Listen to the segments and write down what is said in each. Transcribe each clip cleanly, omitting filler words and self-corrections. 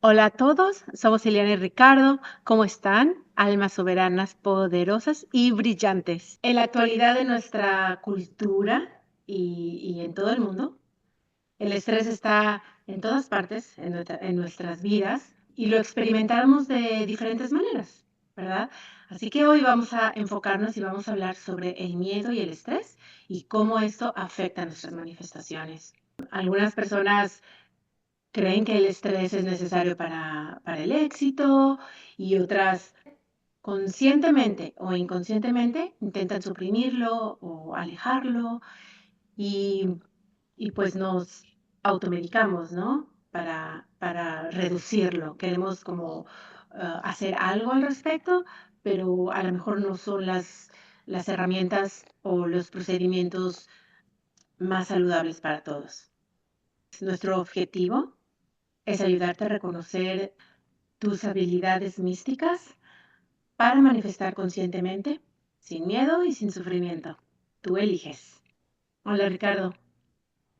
Hola a todos, somos Eliana y Ricardo. ¿Cómo están? Almas soberanas, poderosas y brillantes. En la actualidad de nuestra cultura y en todo el mundo, el estrés está en todas partes, en nuestras vidas, y lo experimentamos de diferentes maneras, ¿verdad? Así que hoy vamos a enfocarnos y vamos a hablar sobre el miedo y el estrés y cómo esto afecta nuestras manifestaciones. Algunas personas creen que el estrés es necesario para el éxito y otras conscientemente o inconscientemente intentan suprimirlo o alejarlo y, y pues nos automedicamos, ¿no? Para reducirlo. Queremos como hacer algo al respecto, pero a lo mejor no son las herramientas o los procedimientos más saludables para todos. Nuestro objetivo es ayudarte a reconocer tus habilidades místicas para manifestar conscientemente, sin miedo y sin sufrimiento. Tú eliges. Hola Ricardo.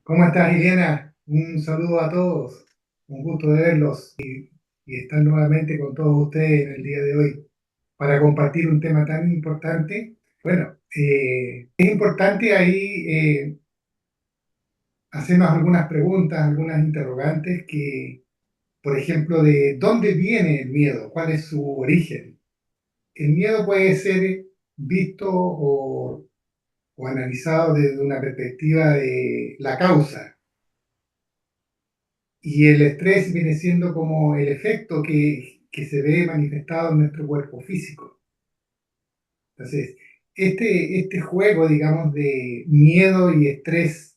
¿Cómo estás, Ileana? Un saludo a todos. Un gusto de verlos y estar nuevamente con todos ustedes en el día de hoy para compartir un tema tan importante. Bueno, es importante ahí hacernos algunas preguntas, algunas interrogantes por ejemplo, de dónde viene el miedo, cuál es su origen. El miedo puede ser visto o analizado desde una perspectiva de la causa. Y el estrés viene siendo como el efecto que se ve manifestado en nuestro cuerpo físico. Entonces, este juego, digamos, de miedo y estrés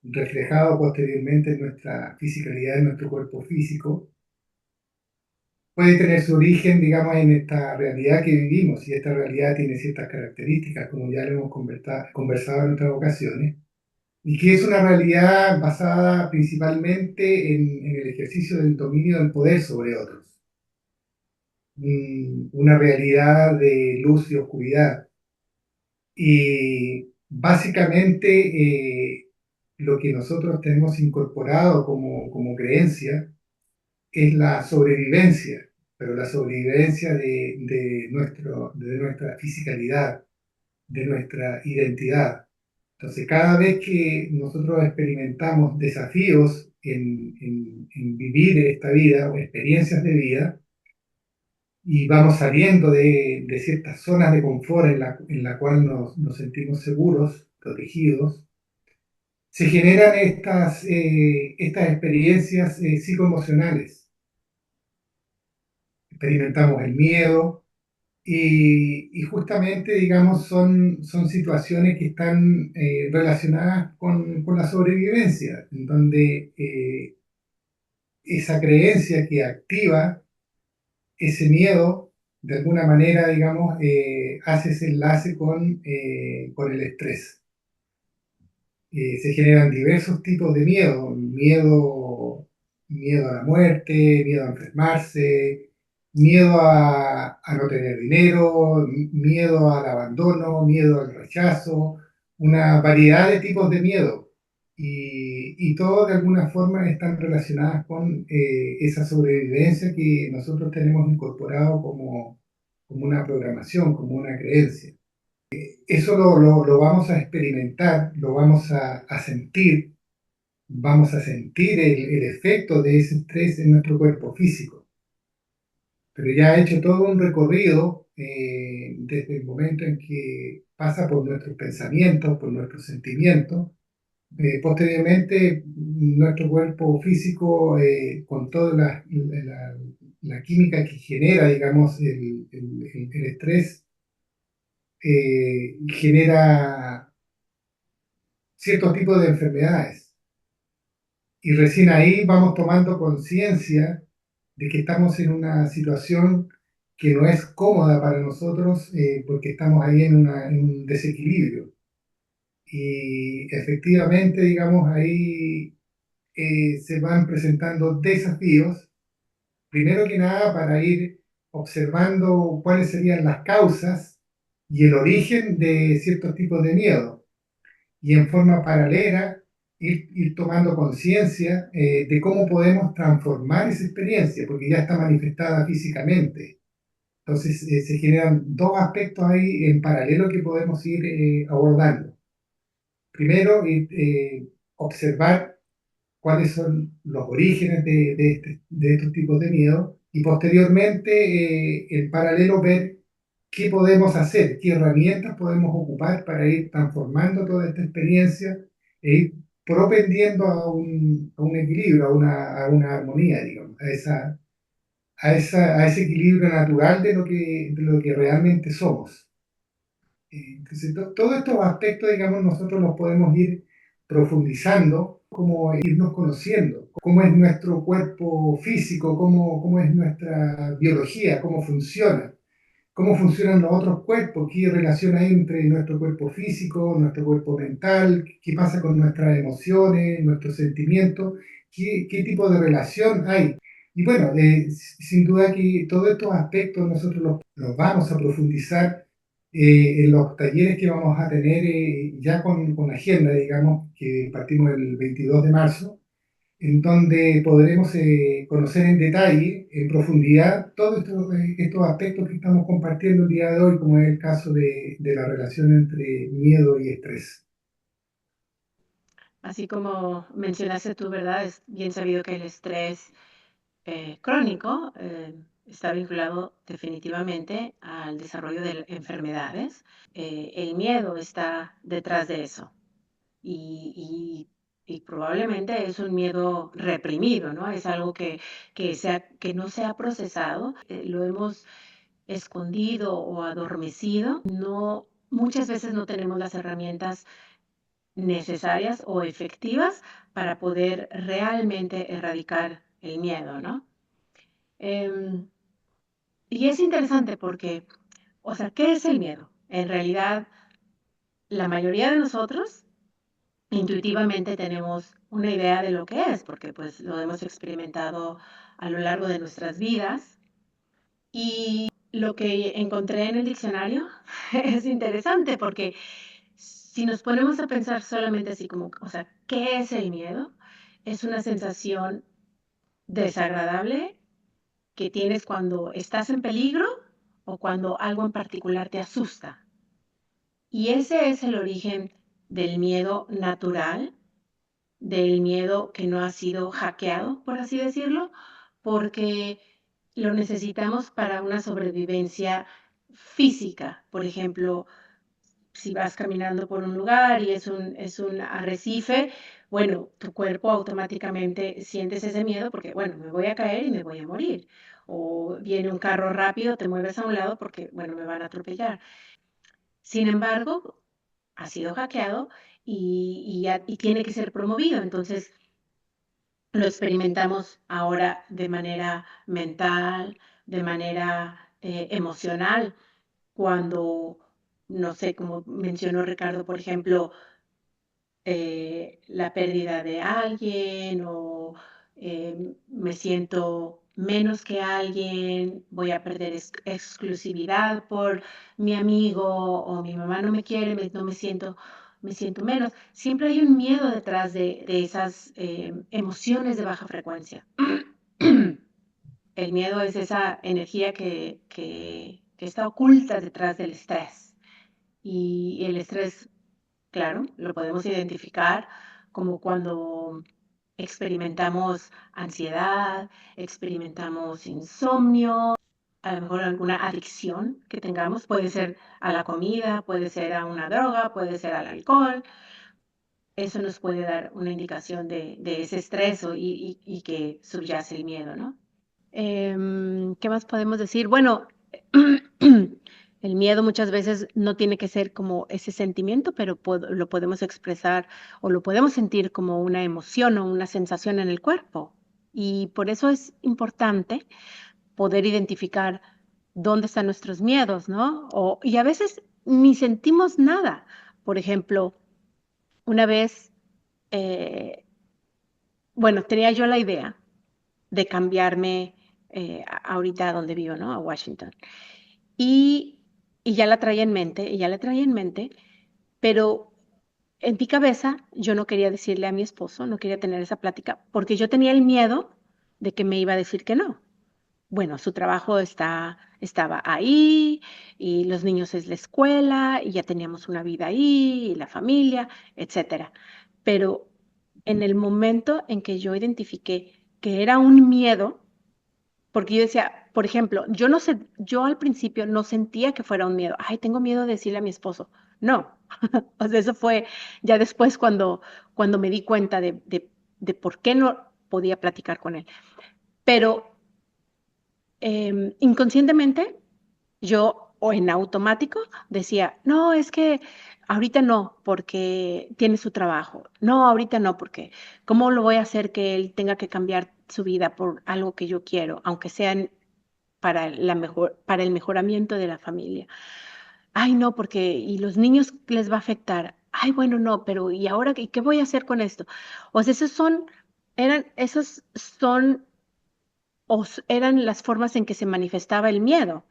reflejado posteriormente en nuestra fisicalidad, en nuestro cuerpo físico, puede tener su origen, digamos, en esta realidad que vivimos. Y esta realidad tiene ciertas características, como ya lo hemos conversado en otras ocasiones, y que es una realidad basada principalmente en el ejercicio del dominio del poder sobre otros. Una realidad de luz y oscuridad. Y básicamente lo que nosotros tenemos incorporado como creencia es la sobrevivencia, pero la sobrevivencia de nuestra fisicalidad, de nuestra identidad. Entonces, cada vez que nosotros experimentamos desafíos en vivir esta vida o experiencias de vida, y vamos saliendo de ciertas zonas de confort en la cual nos sentimos seguros, protegidos, se generan estas experiencias psicoemocionales. Experimentamos el miedo y justamente, digamos, son situaciones que están relacionadas con la sobrevivencia, en donde esa creencia que activa ese miedo, de alguna manera, digamos, hace ese enlace con el estrés. Se generan diversos tipos de miedo, miedo a la muerte, miedo a enfermarse, miedo a no tener dinero, miedo al abandono, miedo al rechazo, una variedad de tipos de miedo. Y todo de alguna forma están relacionadas con esa sobrevivencia que nosotros tenemos incorporado como una programación, como una creencia. Eso lo vamos a experimentar, lo vamos a sentir el efecto de ese estrés en nuestro cuerpo físico. Pero ya ha hecho todo un recorrido desde el momento en que pasa por nuestros pensamientos, por nuestros sentimientos. Posteriormente, nuestro cuerpo físico, con toda la química que genera, digamos, el estrés, genera ciertos tipos de enfermedades. Y recién ahí vamos tomando conciencia de que estamos en una situación que no es cómoda para nosotros, porque estamos ahí en un desequilibrio. Y efectivamente, digamos, ahí se van presentando desafíos, primero que nada para ir observando cuáles serían las causas y el origen de ciertos tipos de miedo. Y en forma paralela ir tomando conciencia de cómo podemos transformar esa experiencia, porque ya está manifestada físicamente. Entonces se generan dos aspectos ahí en paralelo que podemos ir abordando. Primero, observar cuáles son los orígenes de estos tipos de miedo y posteriormente, en paralelo, ver qué podemos hacer, qué herramientas podemos ocupar para ir transformando toda esta experiencia e ir propendiendo a un equilibrio, a una armonía, digamos, a ese equilibrio natural de lo que realmente somos. Entonces, todos estos aspectos, digamos, nosotros los podemos ir profundizando, como irnos conociendo, cómo es nuestro cuerpo físico, cómo es nuestra biología, cómo funcionan los otros cuerpos, qué relación hay entre nuestro cuerpo físico, nuestro cuerpo mental, qué pasa con nuestras emociones, nuestros sentimientos, qué tipo de relación hay. Y bueno, sin duda que todos estos aspectos nosotros los vamos a profundizar en los talleres que vamos a tener ya con agenda, digamos, que partimos el 22 de marzo, en donde podremos conocer en detalle, en profundidad, todos estos aspectos que estamos compartiendo el día de hoy, como es el caso de la relación entre miedo y estrés. Así como mencionaste tú, ¿verdad? Es bien sabido que el estrés crónico está vinculado definitivamente al desarrollo de enfermedades. El miedo está detrás de eso y, y probablemente es un miedo reprimido, ¿no? Es algo que no se ha procesado, lo hemos escondido o adormecido. No, muchas veces no tenemos las herramientas necesarias o efectivas para poder realmente erradicar el miedo, ¿no? Em, y es interesante porque, o sea, ¿qué es el miedo? En realidad, la mayoría de nosotros intuitivamente tenemos una idea de lo que es, porque pues lo hemos experimentado a lo largo de nuestras vidas. Y lo que encontré en el diccionario es interesante porque si nos ponemos a pensar solamente así como, o sea, ¿qué es el miedo? Es una sensación desagradable que tienes cuando estás en peligro o cuando algo en particular te asusta. Y ese es el origen del miedo natural, del miedo que no ha sido hackeado, por así decirlo, porque lo necesitamos para una sobrevivencia física. Por ejemplo, si vas caminando por un lugar y es un arrecife, bueno, tu cuerpo automáticamente sientes ese miedo porque, bueno, me voy a caer y me voy a morir. O viene un carro rápido, te mueves a un lado porque, bueno, me van a atropellar. Sin embargo, ha sido hackeado y tiene que ser promovido. Entonces, lo experimentamos ahora de manera mental, de manera emocional, cuando, no sé, como mencionó Ricardo, por ejemplo, la pérdida de alguien o me siento menos que alguien, voy a perder exclusividad por mi amigo o mi mamá no me quiere, no me siento menos. Siempre hay un miedo detrás de esas emociones de baja frecuencia. El miedo es esa energía que está oculta detrás del estrés. Y el estrés, claro, lo podemos identificar como cuando experimentamos ansiedad, experimentamos insomnio, a lo mejor alguna adicción que tengamos, puede ser a la comida, puede ser a una droga, puede ser al alcohol. Eso nos puede dar una indicación de ese estrés y que subyace el miedo, ¿no? ¿Qué más podemos decir? Bueno, el miedo muchas veces no tiene que ser como ese sentimiento, pero lo podemos expresar o lo podemos sentir como una emoción o una sensación en el cuerpo. Y por eso es importante poder identificar dónde están nuestros miedos, ¿no? Y a veces ni sentimos nada. Por ejemplo, una vez, eh, bueno, tenía yo la idea de cambiarme ahorita a donde vivo, ¿no? A Washington. Y, y ya la traía en mente, y ya la traía en mente, pero en mi cabeza yo no quería decirle a mi esposo, no quería tener esa plática, porque yo tenía el miedo de que me iba a decir que no. Bueno, su trabajo estaba ahí y los niños es la escuela y ya teníamos una vida ahí y la familia, etcétera. Pero en el momento en que yo identifiqué que era un miedo, porque yo decía, por ejemplo, yo no sé, yo al principio no sentía que fuera un miedo. Ay, tengo miedo de decirle a mi esposo. No, o sea, eso fue ya después cuando me di cuenta de por qué no podía platicar con él. Pero inconscientemente yo o en automático decía, no, es que ahorita no, porque tiene su trabajo. No, ahorita no, porque ¿cómo lo voy a hacer que él tenga que cambiar su vida por algo que yo quiero, aunque sea para el mejoramiento de la familia? Ay, no, porque y los niños les va a afectar. Ay, bueno, no, pero ¿y ahora qué voy a hacer con esto? O sea, esos son eran las formas en que se manifestaba el miedo.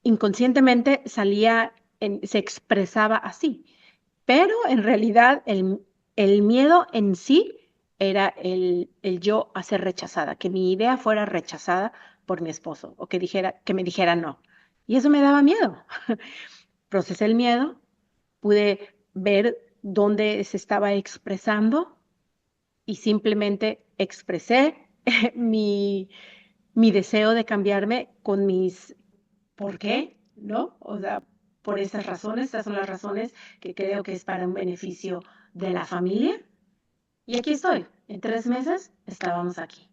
Inconscientemente se expresaba así, pero en realidad el miedo en sí era el yo a ser rechazada, que mi idea fuera rechazada por mi esposo o que me dijera no. Y eso me daba miedo. Procesé el miedo, pude ver dónde se estaba expresando y simplemente expresé mi, mi deseo de cambiarme con mis ¿por qué? ¿No? O sea, por estas razones, estas son las razones que creo que es para un beneficio de la familia. Y aquí estoy. En 3 meses estábamos aquí.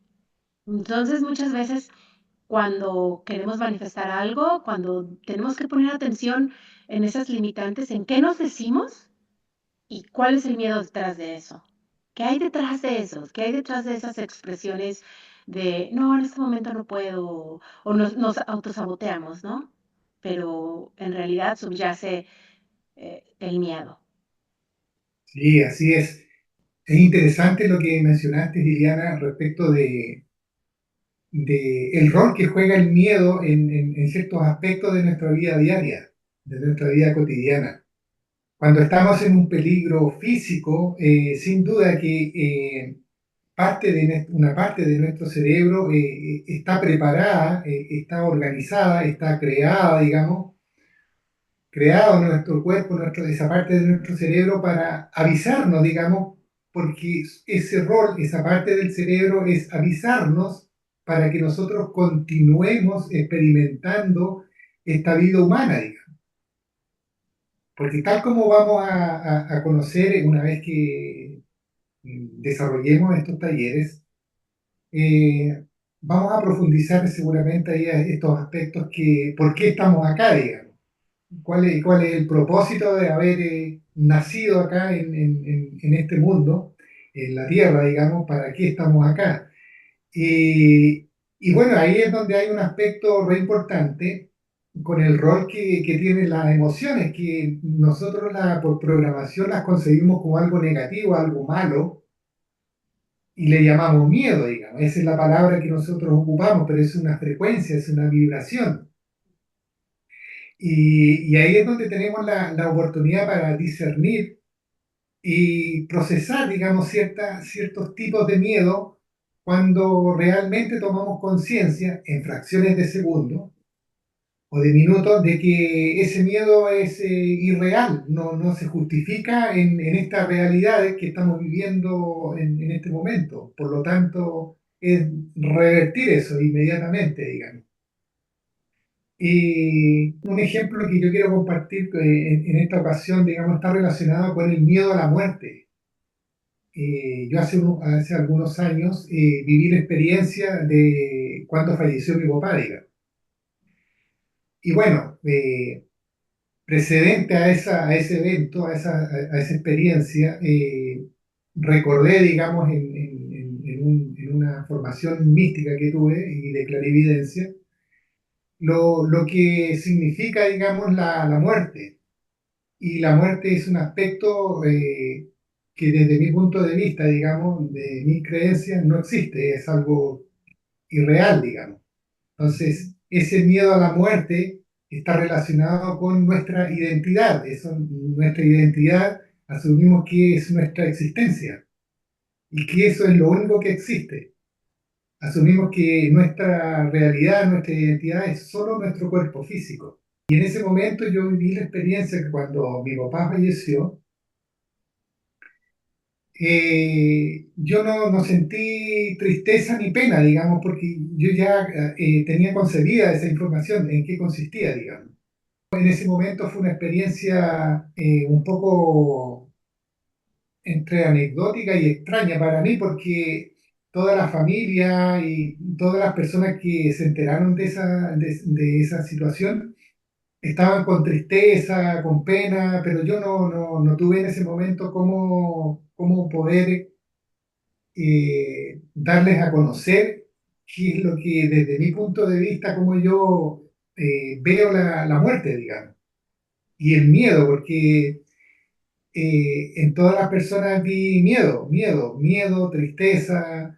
Entonces, muchas veces cuando queremos manifestar algo, cuando tenemos que poner atención en esas limitantes, en qué nos decimos y cuál es el miedo detrás de eso. ¿Qué hay detrás de eso? ¿Qué hay detrás de esas expresiones de, no, en este momento no puedo, o nos autosaboteamos, ¿no? Pero en realidad subyace el miedo. Sí, así es. Es interesante lo que mencionaste, Liliana, respecto de el rol que juega el miedo en ciertos aspectos de nuestra vida diaria, de nuestra vida cotidiana. Cuando estamos en un peligro físico, sin duda que una parte de nuestro cerebro está preparada, está organizada, está creada, digamos, creado nuestro cuerpo, esa parte de nuestro cerebro para avisarnos, digamos, porque ese rol, esa parte del cerebro es avisarnos para que nosotros continuemos experimentando esta vida humana, digamos. Porque tal como vamos a conocer una vez que desarrollemos estos talleres, eh, vamos a profundizar seguramente ahí a estos aspectos que, ¿por qué estamos acá, digamos? Cuál es el propósito de haber nacido acá en este mundo, en la Tierra, digamos, para qué estamos acá. Y bueno, ahí es donde hay un aspecto re importante con el rol que tienen las emociones, que nosotros por programación las concebimos como algo negativo, algo malo, y le llamamos miedo, digamos. Esa es la palabra que nosotros ocupamos, pero es una frecuencia, es una vibración. Y ahí es donde tenemos la oportunidad para discernir y procesar, digamos, ciertos tipos de miedo cuando realmente tomamos conciencia en fracciones de segundo o de minutos de que ese miedo es irreal, no se justifica en estas realidades que estamos viviendo en este momento. Por lo tanto, es revertir eso inmediatamente, digamos. Y un ejemplo que yo quiero compartir en esta ocasión, digamos, está relacionado con el miedo a la muerte. Yo hace algunos años viví la experiencia de cuando falleció mi papá, digamos. Y bueno, precedente a ese evento, a esa experiencia, recordé, digamos, en una formación mística que tuve y de clarividencia, lo que significa, digamos, la muerte. Y la muerte es un aspecto que desde mi punto de vista, digamos, de mis creencias, no existe, es algo irreal, digamos. Entonces, ese miedo a la muerte está relacionado con nuestra identidad. Nuestra identidad asumimos que es nuestra existencia y que eso es lo único que existe. Asumimos que nuestra realidad, nuestra identidad es solo nuestro cuerpo físico. Y en ese momento yo viví la experiencia que cuando mi papá falleció, yo no sentí tristeza ni pena, digamos, porque yo ya tenía concebida esa información, en qué consistía, digamos. En ese momento fue una experiencia un poco entre anecdótica y extraña para mí, porque toda la familia y todas las personas que se enteraron de esa situación estaban con tristeza, con pena, pero yo no tuve en ese momento cómo poder darles a conocer qué es lo que desde mi punto de vista, como yo veo la muerte, digamos, y el miedo, porque en todas las personas vi miedo, tristeza,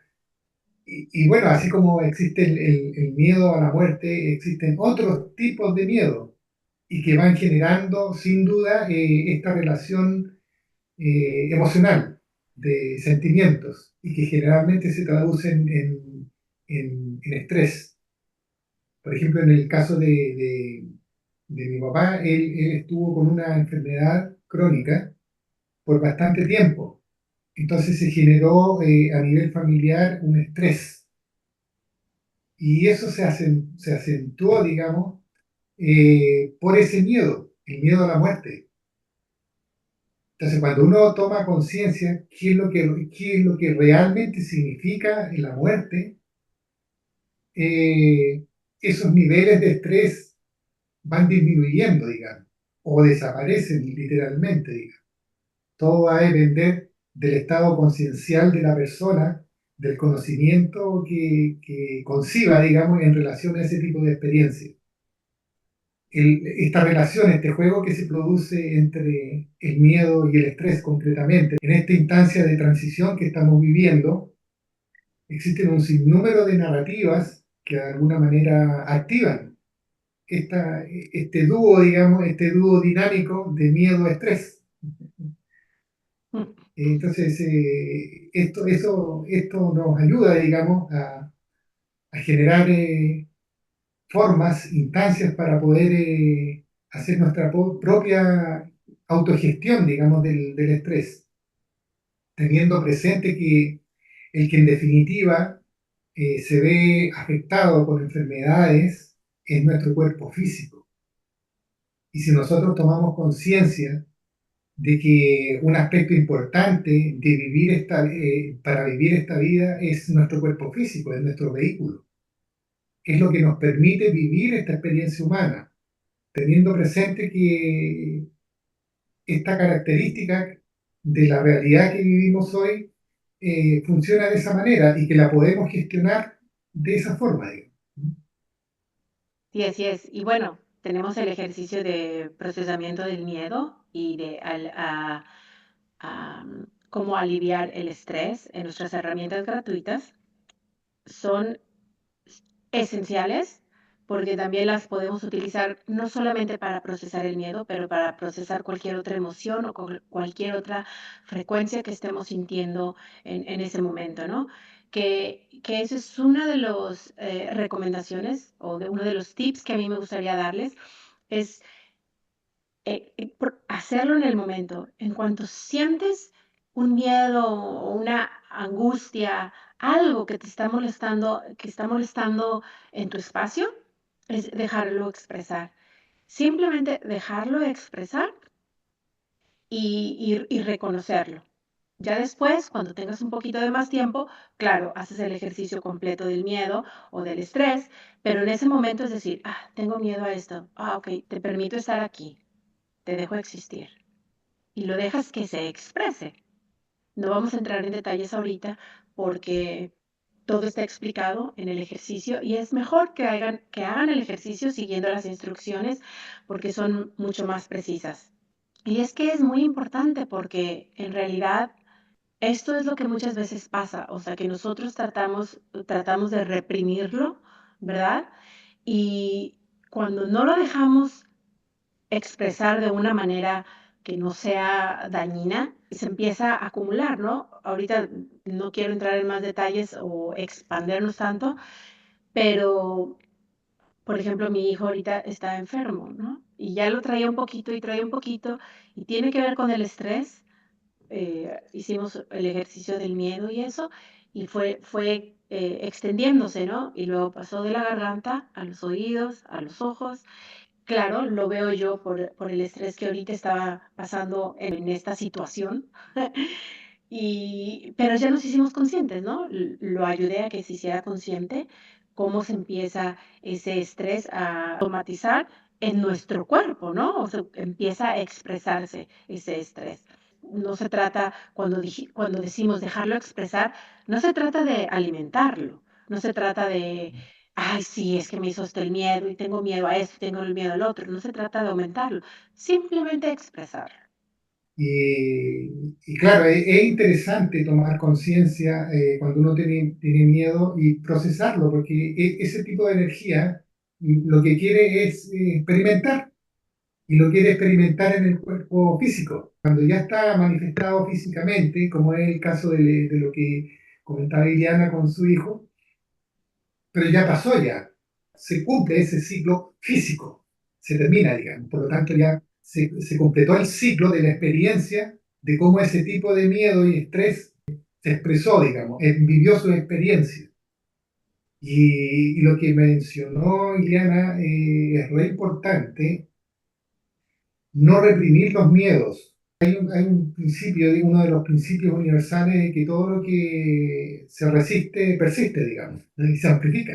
y bueno, así como existe el miedo a la muerte, existen otros tipos de miedo y que van generando sin duda esta relación emocional de sentimientos y que generalmente se traducen en estrés. Por ejemplo, en el caso de mi papá, él estuvo con una enfermedad crónica por bastante tiempo. Entonces se generó a nivel familiar un estrés y eso se acentuó, digamos, por ese miedo, el miedo a la muerte. Entonces, cuando uno toma conciencia qué es lo que realmente significa la muerte, eh, esos niveles de estrés van disminuyendo, digamos, o desaparecen literalmente, digamos. Todo va a depender del estado conciencial de la persona, del conocimiento que conciba, digamos, en relación a ese tipo de experiencia. Esta relación, este juego que se produce entre el miedo y el estrés concretamente, en esta instancia de transición que estamos viviendo, existen un sinnúmero de narrativas que de alguna manera activan este dúo, digamos, este dúo dinámico de miedo-estrés. Mm. Entonces, esto nos ayuda, digamos, a generar formas, instancias para poder hacer nuestra propia autogestión, digamos, del estrés, teniendo presente que el que en definitiva se ve afectado por enfermedades es nuestro cuerpo físico. Y si nosotros tomamos conciencia de que un aspecto importante de para vivir esta vida es nuestro cuerpo físico, es nuestro vehículo, es lo que nos permite vivir esta experiencia humana, teniendo presente que esta característica de la realidad que vivimos hoy funciona de esa manera y que la podemos gestionar de esa forma, digamos. Sí, así es. Y bueno, tenemos el ejercicio de procesamiento del miedo y de cómo aliviar el estrés en nuestras herramientas gratuitas. Son esenciales porque también las podemos utilizar no solamente para procesar el miedo, pero para procesar cualquier otra emoción o cualquier otra frecuencia que estemos sintiendo en ese momento, ¿no? Que eso es una de las recomendaciones o de uno de los tips que a mí me gustaría darles, es hacerlo en el momento. En cuanto sientes un miedo o una angustia, algo que está molestando en tu espacio, es dejarlo expresar. Simplemente dejarlo expresar y reconocerlo. Ya después, cuando tengas un poquito de más tiempo, claro, haces el ejercicio completo del miedo o del estrés, pero en ese momento es decir, tengo miedo a esto. Ok, te permito estar aquí, te dejo existir y lo dejas que se exprese. No vamos a entrar en detalles ahorita porque todo está explicado en el ejercicio y es mejor que hagan el ejercicio siguiendo las instrucciones porque son mucho más precisas. Y es que es muy importante porque en realidad esto es lo que muchas veces pasa, o sea que nosotros tratamos de reprimirlo, ¿verdad? Y cuando no lo dejamos expresar de una manera que no sea dañina, se empieza a acumular, ¿no? Ahorita no quiero entrar en más detalles o expandernos tanto, pero, por ejemplo, mi hijo ahorita está enfermo, ¿no? Y ya lo traía un poquito y traía un poquito, y tiene que ver con el estrés. Hicimos el ejercicio del miedo y eso, y fue extendiéndose, ¿no? Y luego pasó de la garganta a los oídos, a los ojos. Claro, lo veo yo por el estrés que ahorita estaba pasando en esta situación. Pero ya nos hicimos conscientes, ¿no? Lo ayudé a que se hiciera consciente cómo se empieza ese estrés a automatizar en nuestro cuerpo, ¿no? O sea, empieza a expresarse ese estrés. No se trata, cuando decimos dejarlo expresar, no se trata de alimentarlo, no se trata de, ay, sí, es que me hizo esto el miedo y tengo miedo a esto, tengo el miedo al otro, no se trata de aumentarlo, simplemente expresarlo. Y claro, es interesante tomar conciencia cuando uno tiene miedo y procesarlo, porque ese tipo de energía lo que quiere es experimentar y lo quiere experimentar en el cuerpo físico. Cuando ya está manifestado físicamente, como es el caso de lo que comentaba Iliana con su hijo, pero ya pasó ya, se cumple ese ciclo físico, se termina, digamos, por lo tanto ya se completó el ciclo de la experiencia de cómo ese tipo de miedo y estrés se expresó, digamos, vivió su experiencia. Y lo que mencionó Iliana es re importante, no reprimir los miedos. Hay un principio, uno de los principios universales, de que todo lo que se resiste persiste, digamos, y se amplifica.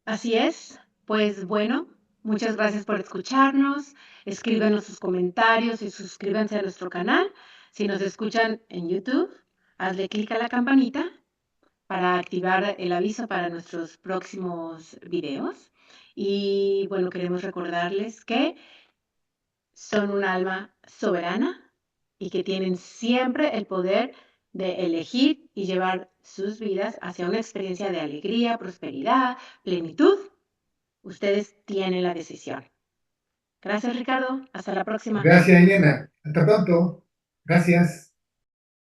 Así es, pues bueno, muchas gracias por escucharnos. Escríbanos sus comentarios y suscríbanse a nuestro canal. Si nos escuchan en YouTube, hazle clic a la campanita para activar el aviso para nuestros próximos videos. Y bueno, queremos recordarles que son un alma soberana y que tienen siempre el poder de elegir y llevar sus vidas hacia una experiencia de alegría, prosperidad, plenitud. Ustedes tienen la decisión. Gracias, Ricardo. Hasta la próxima. Gracias, Elena. Hasta pronto. Gracias.